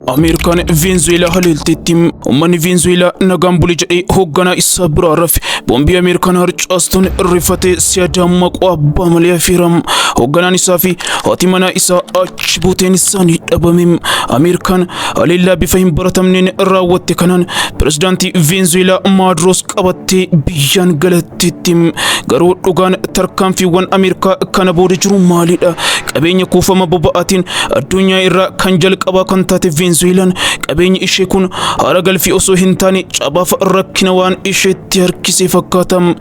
Amerikaan Venezuela halilteettim ummanni Venezuela nagaan bule jedhee hoogganaa isaa biraa rafe boombii Amerikaan harcaastuun rifatee siyaadamma qabbaa malee firam hoogganaan isaa fi haati manaa isaa achi buuteen isaanii dhabame. Amerikaan haleellaa bifa hin baratamneen raawwatte kanaan pirezidaantii Venezuela Maduroos qabattee biyyaan galatteettim. Garuu dhugaan tarkaanfiiwwan Ameerikaa kana booda jiru maalidha? Qabeenya kuufama boba'aatiin addunyaa irraa kan jalqabaa kan taate Venezuelaan qabeenyi ishee kun haara galfii osoo hin taane cabaaf rakkina waan isheetti harkisee fakkaatam.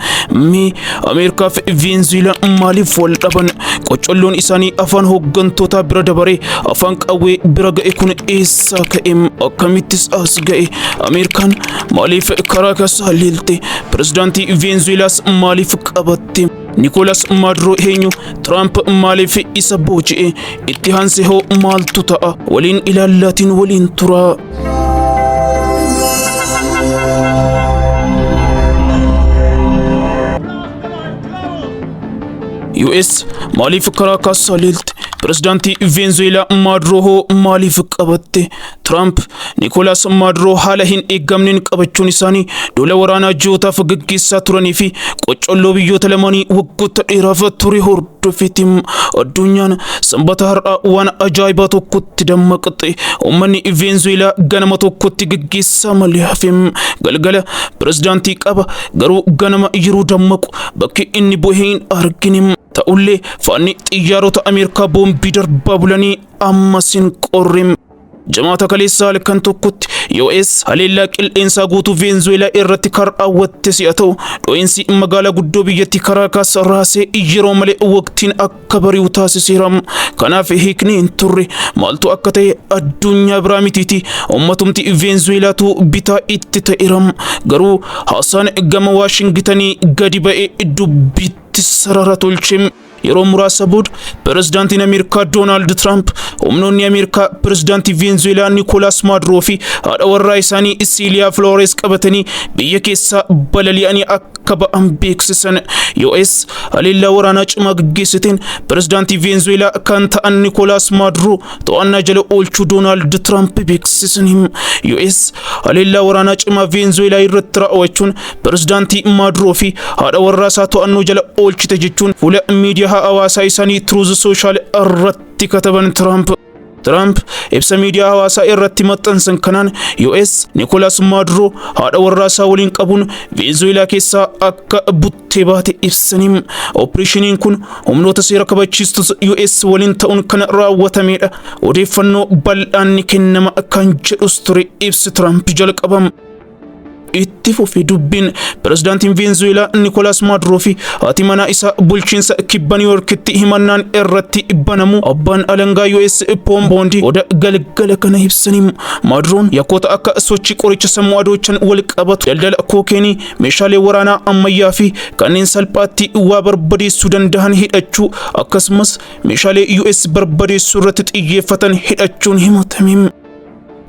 Ameerikaa fi Venezuela maaliif wal dhaban? Qocolloon isaanii afaan hooggantoota bira dabaree afaan qawwee bira ga'e kun eessaa ka'e? Akkamittis as ga'e? Ameerikaan maaliif Caracas haleelte? Pirezidaantii Venezuelaas maaliif qabatte? Nicolas Maduro eenyu? Trump maaliif isa booji'e? Itti aansee hoo maaltu ta'a? Waliin ilaallaatiin waliin tura. US maaliif Caracas haleelte? Pirezidaantii Venezuela Maduro hoo maaliif qabatte? Trump Nicolas Maduro haala hin eeggamneen qabachuun isaanii dola waraanaa ji'ootaaf gaggeessaa turanii fi qocolloo biyyoota lamaanii waggoota dheeraaf ture hordofeetim. Addunyaan sanbata har'aa waan ajaa'ibaa tokkotti dammaqxe. Uummanni Venezuela ganama tokkotti gaggeessaa malee hafem. Galgala pirezidaantii qaba, garuu ganama yeroo dammaqu bakki inni bu'ee hin arginem. Ta'ullee faanni xiyyaarota Ameerikaa boombii darbaa bulanii ammas hin qorrim. Jamaata kaleessaa halkan tokkotti US haleellaa qilleensaa guutuu Venezuela irratti raawwatte si'a ta'u dho'iinsi magaalaa guddoo biyyattii Caracas raasee yeroo malee waqtiin akka bari'u taasiseera. Kanaaf hiikni hin turre maaltu akka ta'e addunyaa biraa mitiiti. Uummatumti Venezuelaatu bitaa itti ta'eera. Garuu haasaan gama Waashingitanii gadi ba'ee dubbitti sarara tolche. Yeroo muraasa booda pirezidaantiin Ameerikaa Donald Trump humnoonni Ameerikaa pirezidaantii Venezuela Nicolas Maduro fi haadha warraa isaanii Cilia Flores qabatanii biyya keessaa balali'anii akka ba'an beeksisan. US haleellaa waraanaa cimaa gaggeessiteen pirezidaantii Venezuela kan ta'an Nicolas Maduro to'annaa jala oolchuu Donald Trump beeksisan. US haleellaa waraanaa cimaa Venezuela irratti raawwachuun pirezidaantii Maduro fi haadha warraa isaa to'annoo jala oolchite jechuun fuula miidiyaa hawaasaa isaanii Truth Social irratti kataban. Trump ibsa miidiyaa hawaasaa irratti maxxansan kanaan US Nicolas Maduro haadha warraa isaa waliin qabuun Venezuela keessaa akka buttee baate ibsanim. Opereeshiniin kun humnoota seera kabachiistuu US waliin ta'uun kan raawwatamedha. Odeeffannoo bal'aan ni kennama kan jedhus ture ibsi Trump jalqabam. Itti fufee dubbiin pirezidaantiin Venezuela Nicolas Maduro fi haati manaa isaa bulchiinsa kibba New Yorkitti himannaan irratti banamu abbaan alangaa US Paul Bondi oda galgala kana ibsanim. Maduroon yakkoota akka sochii qoricha sammuu adoochan wal qabatu, daldala kookeenii, meeshaalee waraanaa ammayyaa fi kanneen salphaatti waa barbadeessuu danda'an hidhachuu akkasumas meeshaalee US barbadeessuu irratti xiyyeeffatan hidhachuun himatamim.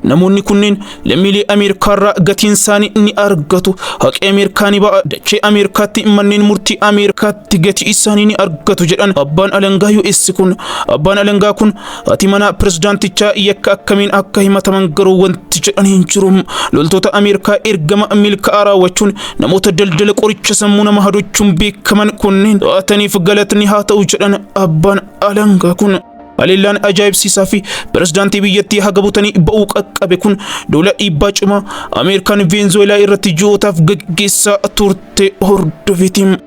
Namoonni kunneen lammiilee Ameerikaa irraa gatiin isaanii ni argatu. Haqi Ameerikaanii ba'a. Dachee Ameerikaatti manneen murtii Ameerikaatti gatii isaanii ni argatu jedhan abbaan alangaa US kun. Abbaan alangaa kun haati manaa pirezidaantichaa yakka akkamiin akka himataman garuu wanti jedhan hin jiru. Loltoota Ameerikaa ergama milkaa'aa raawwachuun namoota daldala qoricha sammuu nama hadochuun beekaman kunneen to'ataniif galatni haa ta'u jedhan abbaan alangaa kun. Haleellaan ajaa'ibsiisaa fi pirezidaantii biyyattii haga butanii ba'uu qaqqabe kun dola dhiibbaa cimaa Ameerikaan Venezuela irratti ji'ootaaf gaggeessaa turte hordofeetim.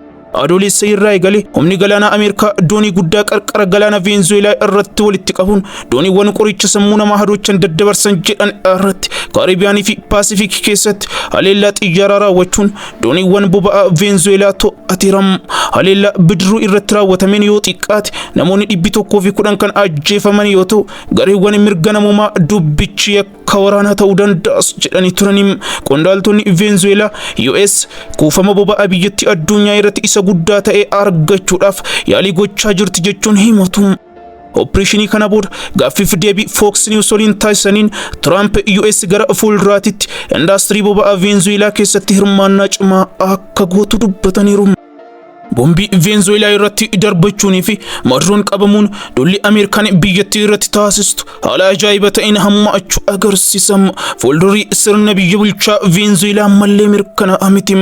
Adoolessa irraa eegale humni galaanaa Ameerikaa doonii guddaa qarqara galaana Venezuela irratti walitti qabuun dooniiwwan qoricha sammuu namaa hadoochan daddabarsan jedhan irratti Kaaribiyaanii fi Paasifiik keessatti haleellaa xiyyaaraa raawwachuun dooniiwwan boba'aa Venezuela to'ateeram. Haleellaa bidiruu irratti raawwatameen yoo xiqqaate namoonni 110 kan ajjeefaman yoo ta'u gareewwan mirga namummaa dubbichi yakka waraanaa ta'uu danda'as jedhanii turanim. Qondaaltonni Venezuela US kuufama boba'aa biyyattii addunyaa irratti isa guddaa ta'e argachuudhaaf yaalii gochaa jirti jechuun himatu. Opereeshinii kana booda gaaffiif deebii Fox News waliin taasisaniin Trump US gara fuulduraatti indaastirii boba'aa Venezuela keessatti hirmaannaa cimaa akka gootu dubbataniiru. Bombii Venezuelaa irratti darbachuunii fi Maduroon qabamuun lolli Ameerikaan biyyattii irratti taasistu haala ajaa'iba ta'een hammaachuu agarsiisa. Fuuldurri sirna biyya bulchaa Venezuelaa mallee mirkanaa'aa miti.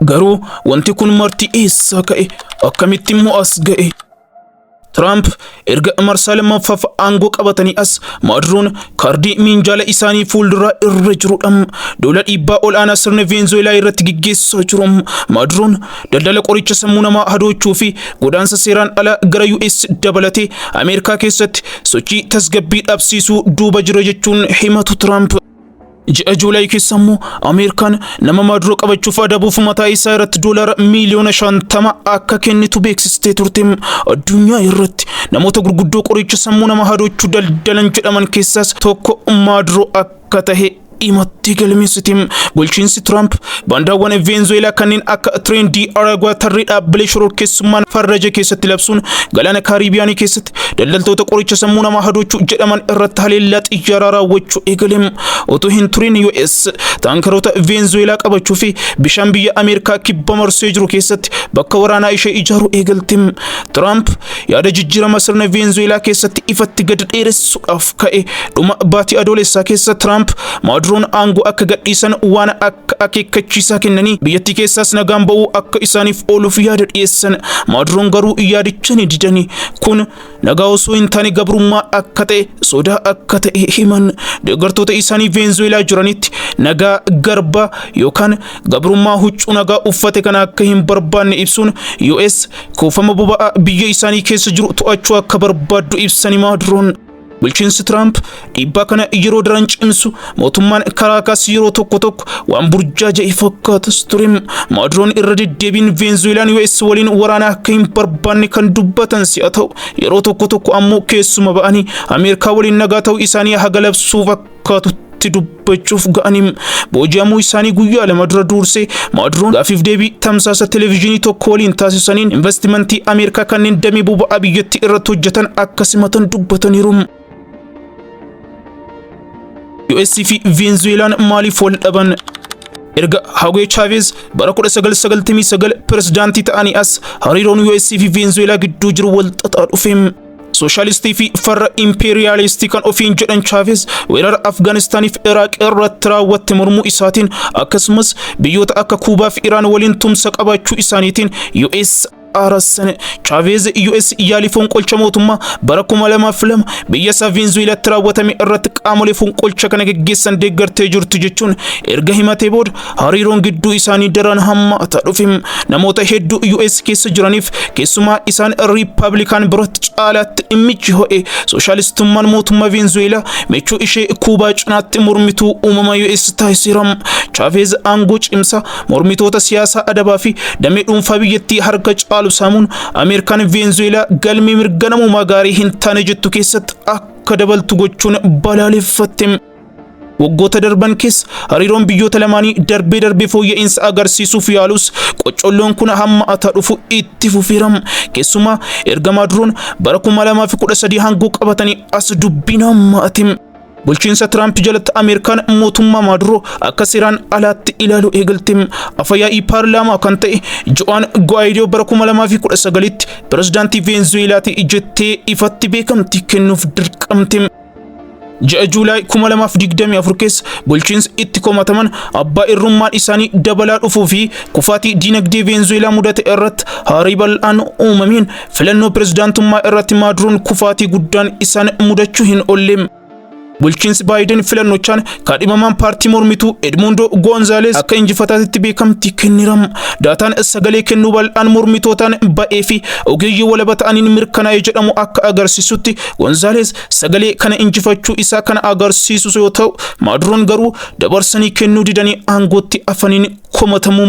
Garuu wanti kun marti eessaa ka'e? Akkamitti immoo as ga'e? Trump erga marsaa lammaffaaf aangoo qabatanii as Maduroon kaardii minjaala isaanii fuulduraa irra jirudha. Dola dhiibbaa ol'aanaa sirna Venezuelaa irratti gaggeessaa jiru. Maduroon daldala qoricha sammuu namaa hadoochuu fi godaansa seeraan ala gara US dabalatee Ameerikaa keessatti sochii tasgabbii dhabsiisuu duuba jira jechuun himatu Trump. Ji'a Juulaay keessa immoo Ameerikaan nama Maduroo qabachuuf adabuuf mataa isaa irratti doolaara miliyoona 50 akka kennitu beeksistee turte. Addunyaa irratti namoota gurguddoo qoricha sammuu namaa hadoochuu daldalan jedhaman keessaas tokko Maduroo akka tahe imatti galmeessiti. Bulchiinsi Trump bandaawwan Venezuelaa kanneen akka Trendy Aragua tarree dhaabbilee shororkeessummaan farraja keessatti labsuun galaana Kaaribiyaanii keessatti daldaltoota qoricha sammuu namaa hadoochuu jedhaman irratti haleellaa xiyyaaraa raawwachuu eegale. Otoo hin turin US taankaroota Venezuelaa qabachuu fi bishaan biyya Ameerikaa kibba marsee jiru keessatti bakka waraanaa ishee ijaaruu eegalte. Trump yaada jijjiirama sirna Venezuelaa keessatti ifatti gad dheeressuudhaaf ka'e. Dhuma baatii adoolessaa keessa Trump Maduroon aangoo akka gadhiisan waan akka akeekkachiisaa kennanii biyyattii keessaas nagaan ba'uu akka isaaniif ooluuf yaada dhiyeessan. Maduroon garuu yaadicha ni didanii. Kun nagaa osoo hin taane gabrummaa akka ta'e sodaa akka ta'e himan. Deeggartoota isaanii Venezuelaa jiranitti nagaa garba yookaan gabrummaa huccuu nagaa uffate kana akka hin barbaanne ibsuun US kuufama boba'aa biyya isaanii keessa jiru to'achuu akka barbaaddu ibsanii Maduroon. Bulchiinsi Trump dhiibbaa kana yeroo daran cimsu mootummaan Caracas yeroo tokko waan burjaaja'e fakkaatas ture. Maduroon irra deddeebiin Venezuelaan US waliin waraana akka hin barbaanne kan dubbatan si'a ta'u yeroo tokko ammoo keessuma ba'anii Ameerikaa waliin nagaa ta'uu isaanii haga labsuu fakkaatutti dubbachuuf ga'anii. Booji'amuu isaanii guyyaa lama dura dursee Maduroon gaafiif deebii tamsaasa televezyiinii tokko waliin taasisaniin investimentii Ameerikaa kanneen damee boba'aa biyyattii irratti hojjetan akka simatan dubbataniiru. US fi Venezuelaan maaliif wal dhaban? Erga Hugo Chavez bara 1999 pirezidaantii ta'anii as hariiroon US fi Venezuelaa gidduu jiru wal xaxaa dhufe. Sooshaalistii fi farra impeeriyaalistii kan ofiin jedhan Chavez weerara Afgaanistaanii fi Iraaq irratti raawwatte mormuu isaatiin akkasumas biyyoota akka Kuubaa fi Iraan waliin tumsa qabaachuu isaaniitiin US arasan. Chavez US yaalii fonqolcha mootummaa bara 2002 biyya isaa Venezuelaatti raawwatame irratti qaamolee fonqolcha kana gaggeessan deeggartee jirtu jechuun erga himatee booda hariiroon gidduu isaanii daran hammaataa dhufe. Namoota hedduu US keessa jiraniif keessumaa isaan Riippaabilikaan biratti caalaatti dhimmichi ho'e sooshaalistummaan mootummaa Venezuelaa mechuu ishee Kuubaa cinaatti mormituu uumama US taasiseera. Chavez aangoo cimsa mormitoota siyaasaa adabaa fi damee dhuunfaa biyyattii harka caalu saamuun Ameerikaan Venezuelaa galmee mirga namummaa gaarii hin taane jettu keessatti akka dabaltu gochuun balaaleffatte. Waggoota darban keessa hariiroon biyyoota lamaanii darbee fooyya'insa agarsiisuuf yaalus qocolloon kun hammaataa dhufu itti fufeera. Keessumaa erga Maduroon bara 2013 aangoo qabatanii as dubbiin hammaate. Bulchiinsa Trump jalatti Ameerikaan mootummaa Maduroo akka seeraan alaatti ilaalu eegalte. Afyaa'ii paarlaamaa kan ta'e Juan Guaidoo bara 2019tti pirezidaantii Venezuelaati jettee ifatti beekamtii kennuuf dirqamte. Ji'a Juulaay 2024 keessa bulchiinsa itti komataman abbaa irrummaan isaanii dabalaa dhufuu fi kufaatii diinagdee Venezuelaa mudate irratti haarii bal'aan uumameen filannoo pirezidaantummaa irratti Maduroon kufaatii guddaan isaan mudachuu hin oolle. Bulchiinsi Biden filannochaan kaadhimamaan paartii mormituu Edmundo Gonzalez akka injifataatti beekamtii kenniira. Daataan sagalee kennuu bal'aan mormitootaan ba'ee fi ogeeyyii walaba ta'aniin mirkanaa'e jedhamu akka agarsiisutti Gonzalez sagalee kana injifachuu isaa kana agarsiisu yoo ta'u Maduroon garuu dabarsanii kennuu didanii aangootti afaniin komatamu.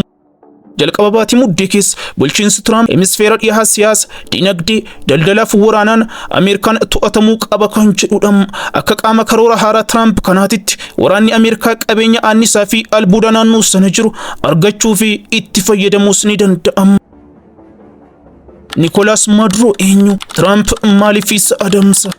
jalqaba baatii muddee keessa bulchiinsi Trump hemisfeera dhihaa siyaasa dinagdee daldalaaf waraanaan Ameerikaan to'atamuu qaba kan jedhudha. Akka qaama karoora haaraa Trump kanaatitti waraanni Ameerikaa qabeenya annisaa fi albuuda naannoo sana jiru argachuu fi itti fayyadamuus ni danda'ama. Nicolas Maduro eenyu? Trump maaliif isa adamsa?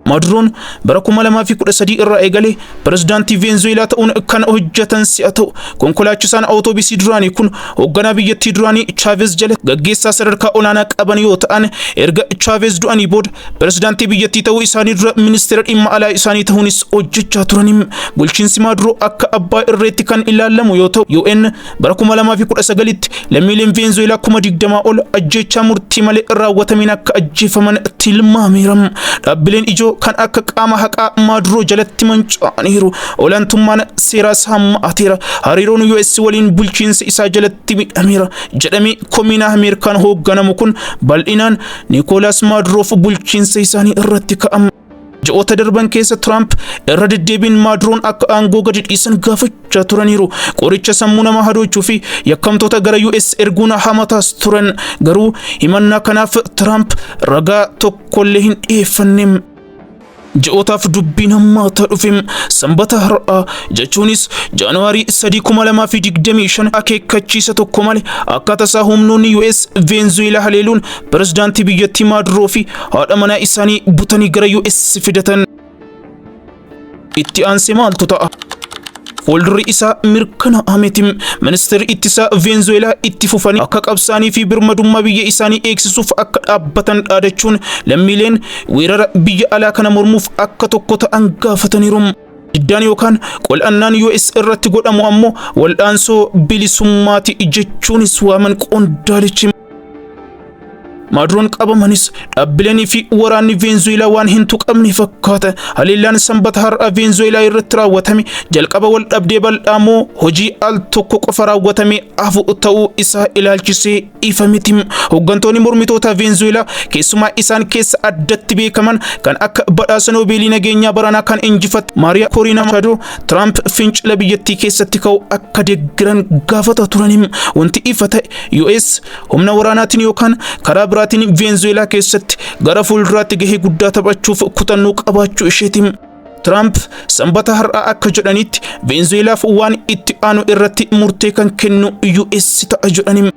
Maduroon bara 2013 irraa eegalee pirezidaantii Venezuelaa ta'uun kan hojjetan si'a ta'u konkolaachisaan awutoobisii duraanii kun hoogganaa biyyattii duraanii Chavez jala gaggeessaa sadarkaa olaanaa qaban yoo ta'an erga Chavez du'anii booda pirezidaantii biyyattii ta'uu isaanii dura ministeera dhimma alaa isaanii ta'uunis hojjechaa turaniim. Bulchiinsi Maduro akka abbaa irreetti kan ilaalamu yoo ta'u UN bara 2019tti lammiileen Venezuelaa 20 ol ajjeechaa murtii malee raawwatamiin akka ajjeefaman tilmaameera. Dhaabbileen ijoo kan akka qaama haqaa Maduro jalatti manca'aniiru. Olaantummaan seeraa hammaateera. Hariiroon US waliin bulchiinsa isaa jalatti miidhameera jedhamee komiin Ameerikaan hoogganamu kun bal'inaan Nicolas Maduroof bulchiinsa isaanii irratti ka'ama. Ji'oota darban keessa Trump irra deddeebiin Maduroon akka aangoo gadi dhiisan gaafachaa turaniiru. Qoricha sammuu nama hadoochuu fi yakkamtoota gara US erguun hamataas turan. Garuu himannaa kanaaf Trump ragaa tokkollee hin dhiyeeffanne. Ji'ootaaf dubbiin hammaataa dhufeem. Sanbata har'aa jechuunis Jaanuwaarii 3 2025 akeekkachiisa tokko malee akka tasaa humnoonni US Venezuelaa haleeluun pirezidaantii biyyattii Maduroo fi haadha manaa isaanii butanii gara US fidatan. Itti aansee maaltu ta'a? Fuuldurri isaa mirkanaa'ameetim. Ministeerri ittisaa Venezuelaa itti fufanii akka qabsaanii fi birmadummaa biyya isaanii eegsisuuf akka dhaabbatan dhaadachuun lammiileen weerara biyya alaa kana mormuuf akka tokko ta'an gaafataniiru. Diddaan yookaan qol'annaan US irratti godhamu ammoo waldhaansoo bilisummaati jechuunis waaman qondaalichi. Maduroon qabamanis dhaabbileenii fi waraanni Venezuelaa waan hin tuqamne fakkaata. Haleellaan sanbata har'a Venezuelaa irratti raawwatame jalqaba wal dhabdee bal'aa moo hojii al tokko qofa raawwatame hafu ta'uu isaa ilaalchisee ifa miti. Hooggantoonni mormitoota Venezuelaa keessumaa isaan keessa addatti beekaman kan akka badhaasa Noobeelii nageenyaa baranaa kan injifatte Maariyaa Kooriinaa Machaadoo Trump fincila biyyattii keessatti ka'u akka deeggaran gaafata turaniim. Wanti ifa ta'e US humna waraanaatiin yookaan karaa biraatiin Venezuelaa keessatti gara fuulduraatti gahee guddaa taphachuuf kutannoo qabaachuu isheetiin. Trump sanbata har'aa akka jedhanitti Venezuelaaf waan itti aanu irratti murtee kan kennu US ta'a jedhaniim.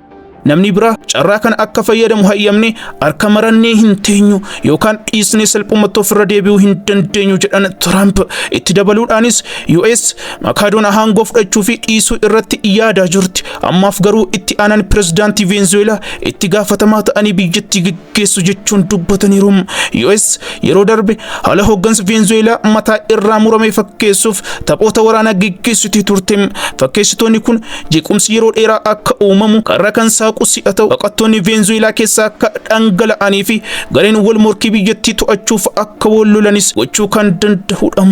Namni biraa carraa kan akka fayyadamu hayyamne harka marannee hin teenyu yookaan dhiisnee salphumatti ofirra deebi'uu hin dandeenyu jedhan Trump. Itti dabaluudhaanis US Makaadoon aangoo fudhachuu fi dhiisuu irratti yaadaa jirti. Ammaaf garuu itti aanan pirezidaantii Venezuelaa itti gaafatamaa ta'anii biyyattii gaggeessu jechuun dubbataniiru. US yeroo darbe haala hooggansa Venezuelaa mataa irraa murame fakkeessuuf taphoota waraanaa gaggeessitii turte. Fakkeessitoonni kun jeequmsi yeroo dheeraa akka uumamu karra kan si'a ta'u baqattoonni Venezuelaa keessaa akka dhangala'anii fi gareen wal morkii biyyattii to'achuuf akka wal lolanis gochuu kan danda'udha.